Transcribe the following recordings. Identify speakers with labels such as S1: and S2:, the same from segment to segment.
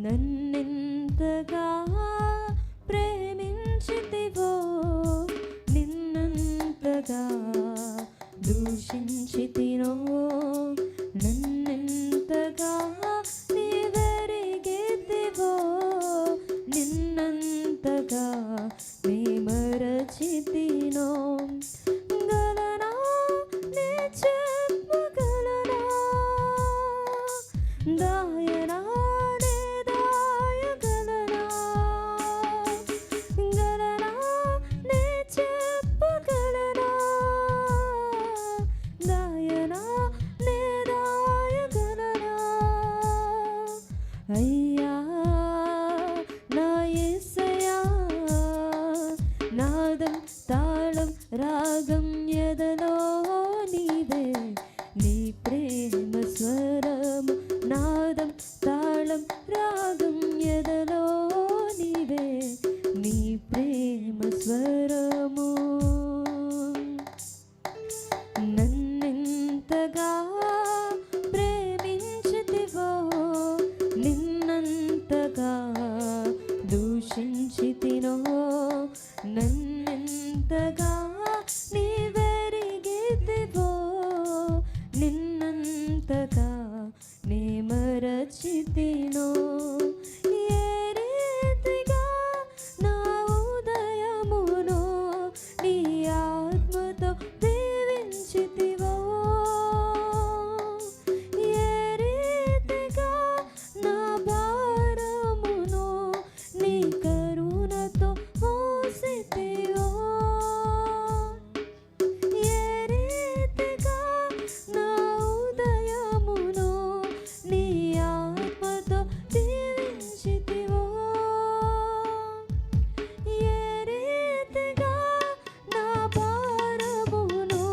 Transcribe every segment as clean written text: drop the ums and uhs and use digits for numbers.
S1: నన్నెంతగా ప్రేమించితివో, నిన్నంతగా దూషించితినో, నన్నెంతగా నీవెరిగితివో, నిన్నంతగా నీ మరచితినో. గలనా నే చెప్పగలనా, దాయనా నే దాయగలనా, గలనా నే చెప్పగలనా, దాయనా నే దాయగలనా. అయ్యా నా యేసయ్యా, నాదం తాళం రాగం ఎదలో నీదే, నీ ప్రేమ స్వరము. నాదం తాళం రాగం ఎదలో నీదే, నీ ప్రేమ స్వరము. నన్నెంతగా ప్రేమించితివో, నిన్నంతగా దూషించితినో, నన్నెంతగా నీవెరిగితివో, నిన్నంతగా నే మరచితినో. ఏ రీతిగా నా ఉదయమును నీ ఆత్మతో దీవించితివో, ఏ రీతిగా నా భారమును నీ కరుణతో మోసితివో, ఏ రీతిగా నా ఉదయమును నీ ఆత్మతో దీవించితివో, ఏ రీతిగా నా భారమును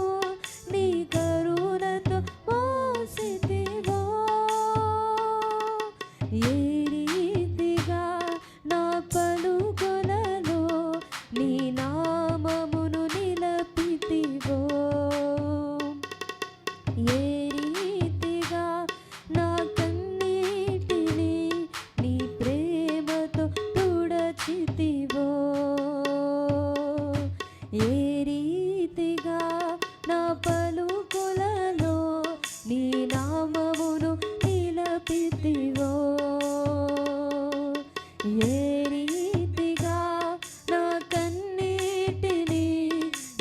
S1: నీ కరుణతో మోసితివో, ఏ రీతిగా నా పలుకులలో నీ నామమును నిలపితివో, ఏ రీతిగా నా కన్నీటిని నీ ప్రేమతో తుడచితివో, ఏ రీతిగా నా పలుకులలో నీ నామమును నిలపితివో, ఏ రీతిగా నా కన్నీటిని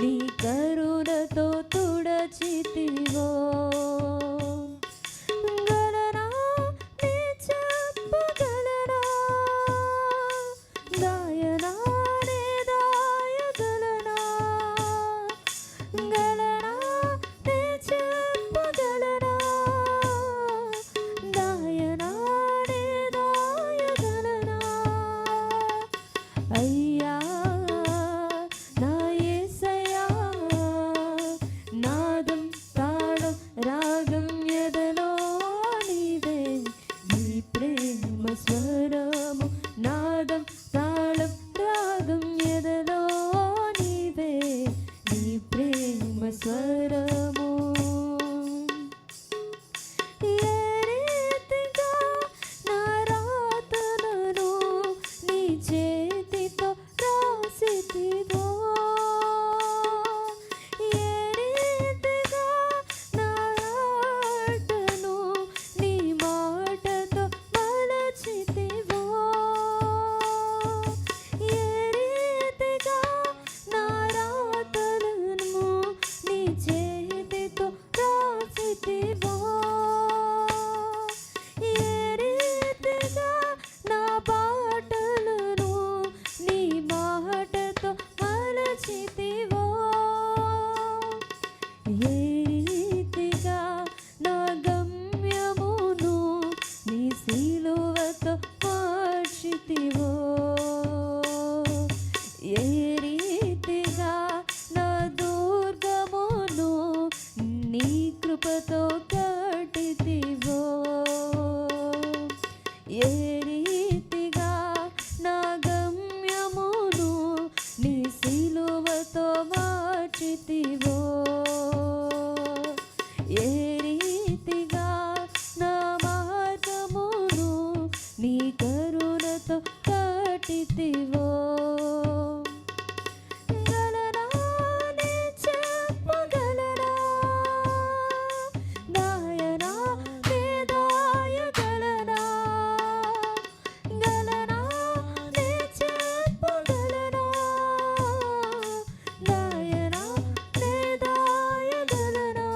S1: నీ కరుణతో తుడచితివో. గలనా నే చెప్పగలనా, దాయనా నే దాయగలనా, గలనా నే చెప్పగలనా, దాయనా ప్రేమించితివో గలనా నే చెప్పగలనా దాయనా నే దాయగలనా గలనా నే చెప్పగలనా దాయనా నే దాయగలనా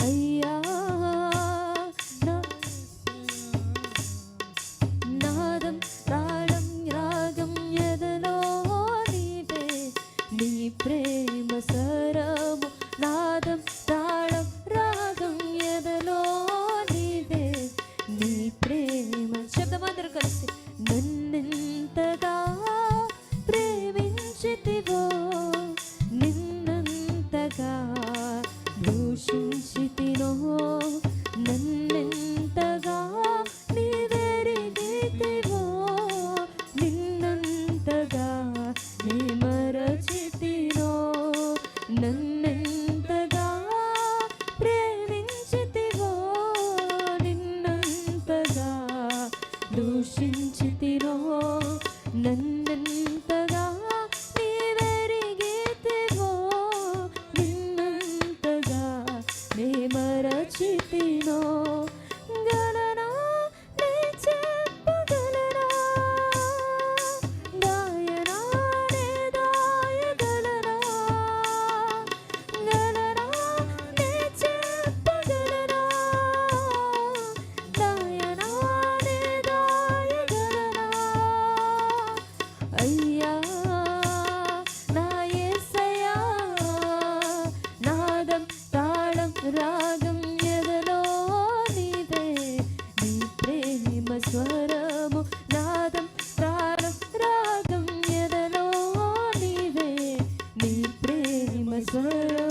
S1: అయ్యా నా నాదం తాళం రాగం ఎదలో నీవే నీ ప్రేమ స్వరము నాదం తాళం రాగం ఎదలో నీవే నీ ప్రేమ శబ్దమందరూ కలిసి నన్నెంతగా ప్రేమించితివో నిన్నంతగా దూషించితినో నన్నెంతగా నీవెరిగితివో నిన్నంతగా నీ మరచితినో నన్నెంతగా ప్రేమించితివో నిన్నంతగా దూషించితినో నన్నెంతగా నీవెరిగితివో నిన్నంతగా నే మరచితినో గలనా నే చెప్పగలనా దాయనా నే దాయగలనా గలనా నే చెప్పగలనా దాయనా నే దాయగలనా అయ్యా నా యేసయ్యా నాదం తాళం రాగం ఎదలో నీవే నీ ప్రేమ స్వరము నాదం తాళం రాగం ఎదలో నీవే నీ ప్రేమ స్వరము